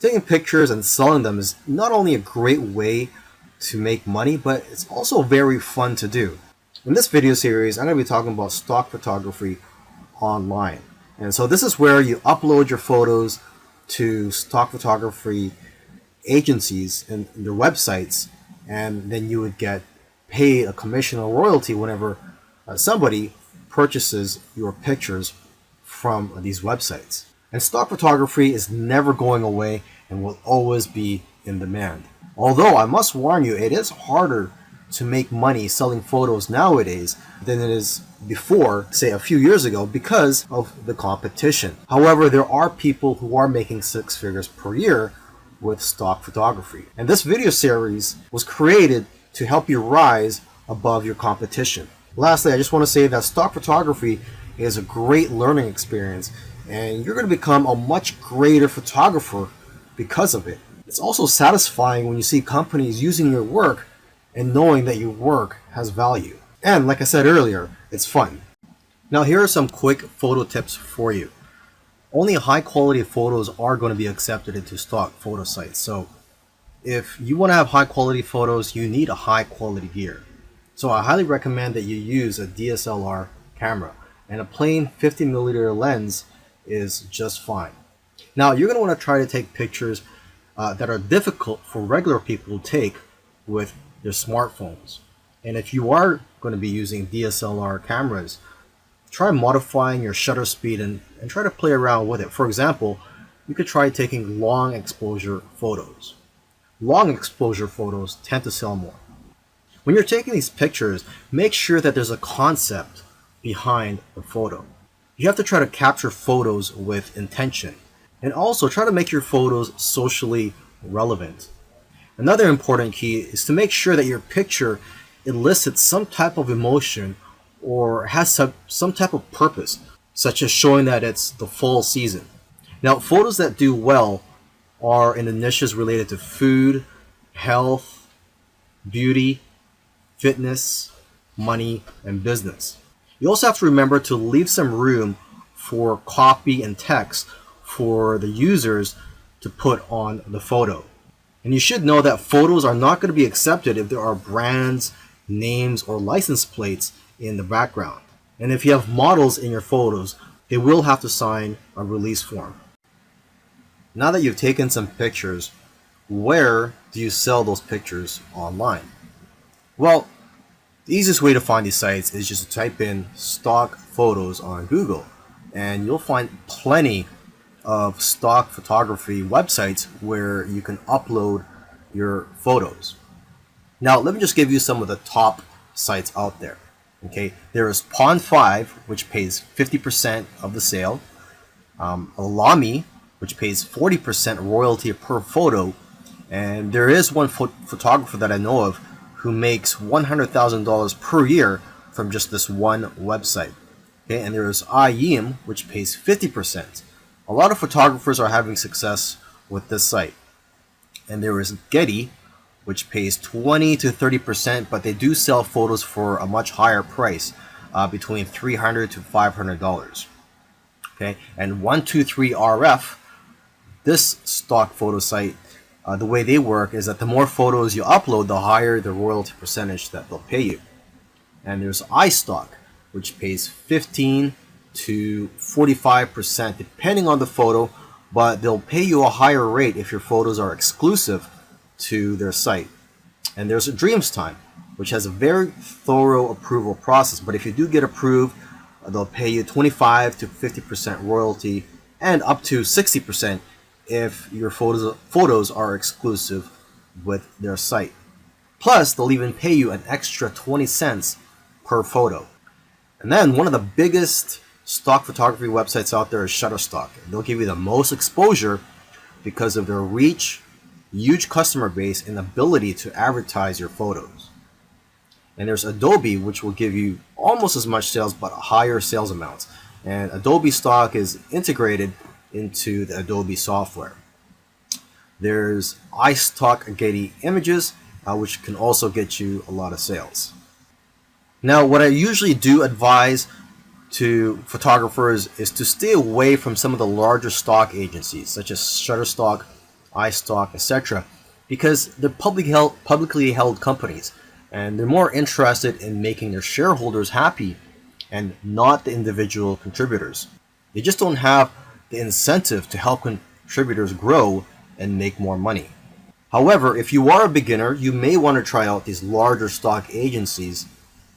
Taking pictures and selling them is not only a great way to make money, but it's also very fun to do. In this video series, I'm going to be talking about stock photography online. And so this is where you upload your photos to stock photography agencies and their websites, and then you would get paid a commission or royalty whenever somebody purchases your pictures from these websites. And stock photography is never going away and will always be in demand. Although I must warn you, it is harder to make money selling photos nowadays than it is before, say a few years ago, because of the competition. However, there are people who are making six figures per year with stock photography. And this video series was created to help you rise above your competition. Lastly, I just want to say that stock photography is a great learning experience, and you're going to become a much greater photographer because of it. It's also satisfying when you see companies using your work and knowing that your work has value. And like I said earlier, it's fun. Now here are some quick photo tips for you. Only high quality photos are going to be accepted into stock photo sites. So if you want to have high quality photos, you need a high quality gear. So I highly recommend that you use a DSLR camera, and a plain 50mm lens is just fine. Now you're going to want to try to take pictures that are difficult for regular people to take with their smartphones. And if you are going to be using DSLR cameras, try modifying your shutter speed and try to play around with it. For example, you could try taking long exposure photos. Long exposure photos tend to sell more. When you're taking these pictures, make sure that there's a concept behind the photo. You have to try to capture photos with intention, and also try to make your photos socially relevant. Another important key is to make sure that your picture elicits some type of emotion or has some type of purpose, such as showing that it's the fall season. Now, photos that do well are in the niches related to food, health, beauty, fitness, money, and business. You also have to remember to leave some room for copy and text for the users to put on the photo. And you should know that photos are not going to be accepted if there are brands, names, or license plates in the background. And if you have models in your photos, they will have to sign a release form. Now that you've taken some pictures, where do you sell those pictures online? Well, the easiest way to find these sites is just to type in stock photos on Google, and you'll find plenty of stock photography websites where you can upload your photos. Now, let me just give you some of the top sites out there. Okay, there is Pond5, which pays 50% of the sale, Alamy, which pays 40% royalty per photo, and there is one photographer that I know of who makes $100,000 per year from just this one website. Okay, and there is iYeem, which pays 50%. A lot of photographers are having success with this site. And there is Getty, which pays 20 to 30%, but they do sell photos for a much higher price, between $300 to $500. Okay, and 123RF, this stock photo site, the way they work is that the more photos you upload, the higher the royalty percentage that they'll pay you. And there's iStock, which pays 15 to 45% depending on the photo, but they'll pay you a higher rate if your photos are exclusive to their site. And there's Dreamstime, which has a very thorough approval process, but if you do get approved, they'll pay you 25 to 50% royalty and up to 60% if your photos are exclusive with their site. Plus, they'll even pay you an extra 20 cents per photo. And then one of the biggest stock photography websites out there is Shutterstock. They'll give you the most exposure because of their reach, huge customer base, and ability to advertise your photos. And there's Adobe, which will give you almost as much sales but higher sales amounts. And Adobe stock is integrated into the Adobe software. There's iStock Getty Images, which can also get you a lot of sales. Now, what I usually do advise to photographers is to stay away from some of the larger stock agencies, such as Shutterstock iStock, etc. because they're publicly held companies, and they're more interested in making their shareholders happy and not the individual contributors. They just don't have the incentive to help contributors grow and make more money. However, if you are a beginner, you may want to try out these larger stock agencies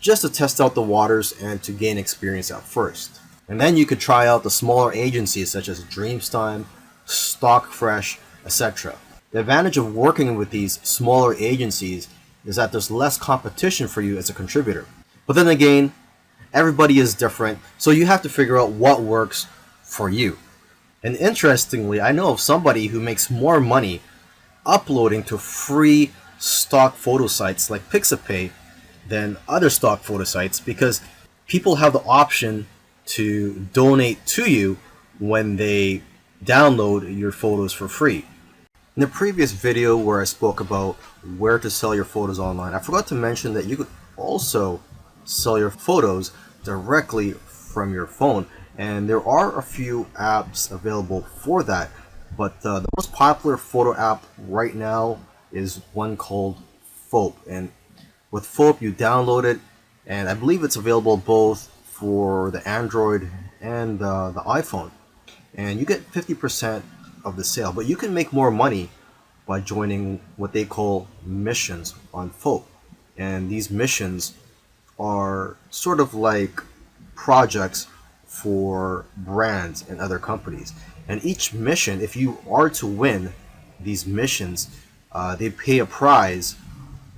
just to test out the waters and to gain experience at first. And then you could try out the smaller agencies such as Dreamstime, Stockfresh, etc. The advantage of working with these smaller agencies is that there's less competition for you as a contributor. But then again, everybody is different, so you have to figure out what works for you. And interestingly, I know of somebody who makes more money uploading to free stock photo sites like Pixabay than other stock photo sites because people have the option to donate to you when they download your photos for free. In the previous video where I spoke about where to sell your photos online, I forgot to mention that you could also sell your photos directly from your phone, and there are a few apps available for that, but the most popular photo app right now is one called Foap. And with Foap, you download it, and I believe it's available both for the Android and the iPhone, and you get 50% of the sale. But you can make more money by joining what they call missions on Foap, and these missions are sort of like projects for brands and other companies. And each mission, if you are to win these missions, they pay a prize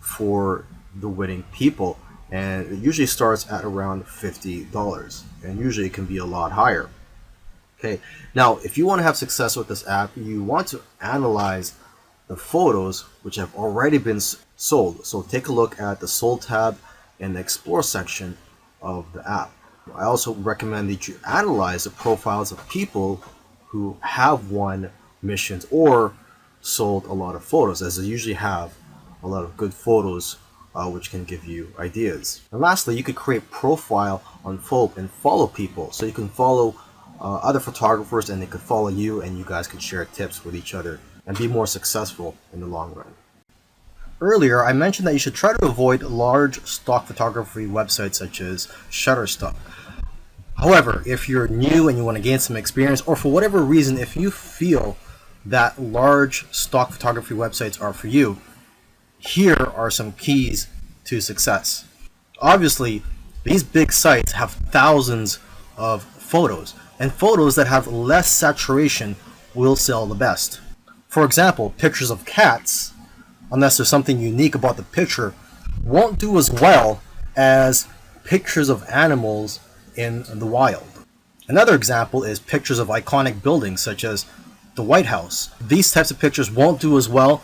for the winning people, and it usually starts at around $50, and usually it can be a lot higher. Okay, now if you want to have success with this app, you want to analyze the photos which have already been sold. So take a look at the sold tab in the explore section of the app. I also recommend that you analyze the profiles of people who have won missions or sold a lot of photos, as they usually have a lot of good photos which can give you ideas. And lastly, you could create profile on Foap and follow people, so you can follow other photographers and they could follow you, and you guys can share tips with each other and be more successful in the long run. Earlier, I mentioned that you should try to avoid large stock photography websites such as Shutterstock. However, if you're new and you want to gain some experience, or for whatever reason, if you feel that large stock photography websites are for you, here are some keys to success. Obviously, these big sites have thousands of photos, and photos that have less saturation will sell the best. For example, pictures of cats, unless there's something unique about the picture, won't do as well as pictures of animals in the wild. Another example is pictures of iconic buildings such as the White House. These types of pictures won't do as well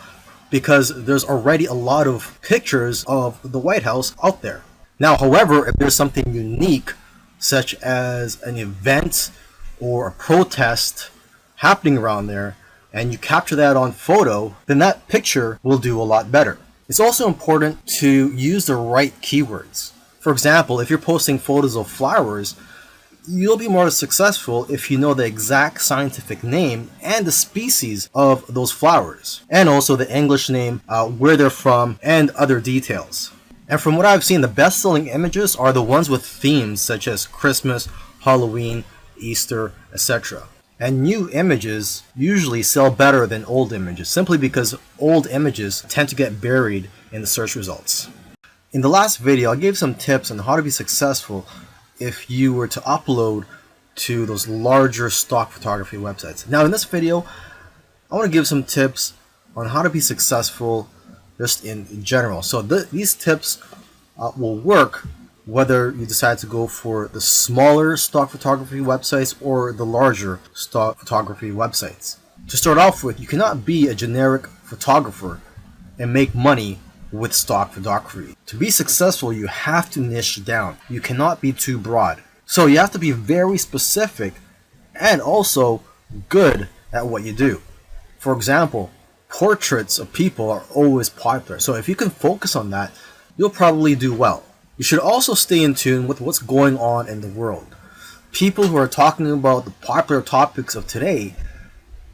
because there's already a lot of pictures of the White House out there. Now, however, if there's something unique such as an event or a protest happening around there, and you capture that on photo, then that picture will do a lot better. It's also important to use the right keywords. For example, if you're posting photos of flowers, you'll be more successful if you know the exact scientific name and the species of those flowers, and also the English name, where they're from, and other details. And from what I've seen, the best-selling images are the ones with themes such as Christmas, Halloween, Easter, etc. And new images usually sell better than old images, simply because old images tend to get buried in the search results. In the last video, I gave some tips on how to be successful if you were to upload to those larger stock photography websites. Now in this video, I want to give some tips on how to be successful just in general. So these tips will work whether you decide to go for the smaller stock photography websites or the larger stock photography websites. To start off with, you cannot be a generic photographer and make money with stock photography. To be successful, you have to niche down. You cannot be too broad. So you have to be very specific and also good at what you do. For example, portraits of people are always popular. So if you can focus on that, you'll probably do well. You should also stay in tune with what's going on in the world. People who are talking about the popular topics of today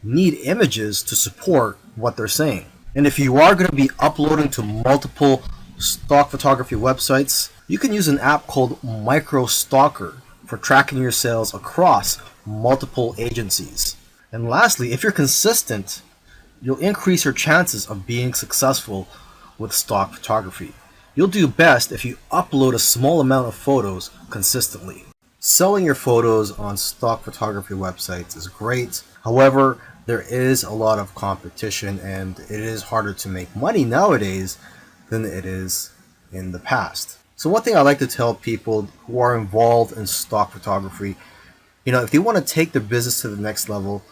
need images to support what they're saying. And if you are going to be uploading to multiple stock photography websites, you can use an app called MicroStalker for tracking your sales across multiple agencies. And lastly, if you're consistent, you'll increase your chances of being successful with stock photography. You'll do best if you upload a small amount of photos consistently. Selling your photos on stock photography websites is great. However, there is a lot of competition and it is harder to make money nowadays than it is in the past. So one thing I like to tell people who are involved in stock photography, if they want to take their business to the next level,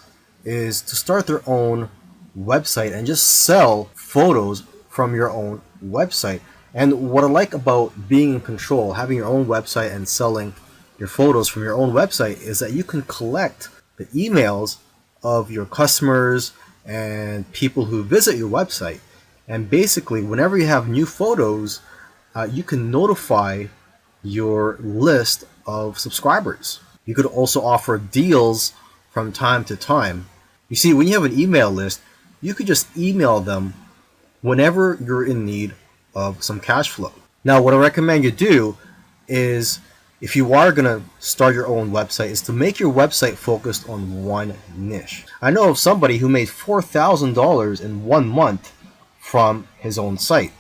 is to start their own website and just sell photos from your own website. And what I like about being in control, having your own website and selling your photos from your own website, is that you can collect the emails of your customers and people who visit your website. And basically, whenever you have new photos, you can notify your list of subscribers. You could also offer deals from time to time. You see, when you have an email list, you could just email them whenever you're in need of some cash flow. Now, what I recommend you do is, if you are going to start your own website, is to make your website focused on one niche. I know of somebody who made $4,000 in 1 month from his own site.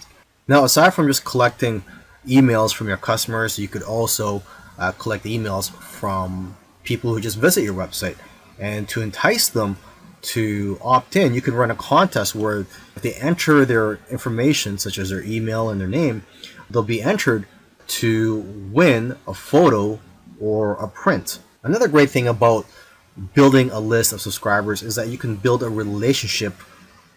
Now, aside from just collecting emails from your customers, you could also collect emails from people who just visit your website. And to entice them to opt in, you could run a contest where if they enter their information, such as their email and their name, they'll be entered to win a photo or a print. Another great thing about building a list of subscribers is that you can build a relationship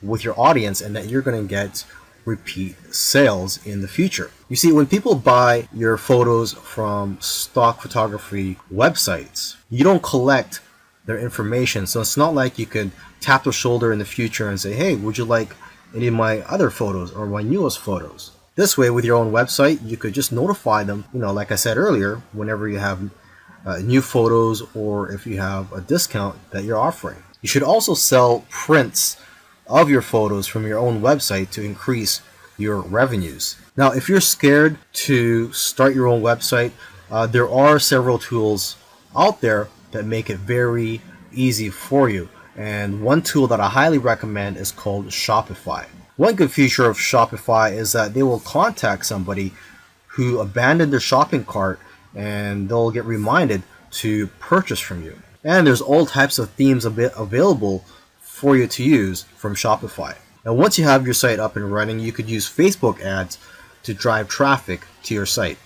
with your audience and that you're going to get repeat sales in the future. You see, when people buy your photos from stock photography websites, you don't collect their information. So it's not like you could tap their shoulder in the future and say, hey, would you like any of my other photos or my newest photos? This way, with your own website, you could just notify them, like I said earlier, whenever you have new photos or if you have a discount that you're offering. You should also sell prints of your photos from your own website to increase your revenues. Now, if you're scared to start your own website, there are several tools out there that make it very easy for you. And one tool that I highly recommend is called Shopify. One good feature of Shopify is that they will contact somebody who abandoned their shopping cart and they'll get reminded to purchase from you. And there's all types of themes available for you to use from Shopify. Now, once you have your site up and running, you could use Facebook ads to drive traffic to your site.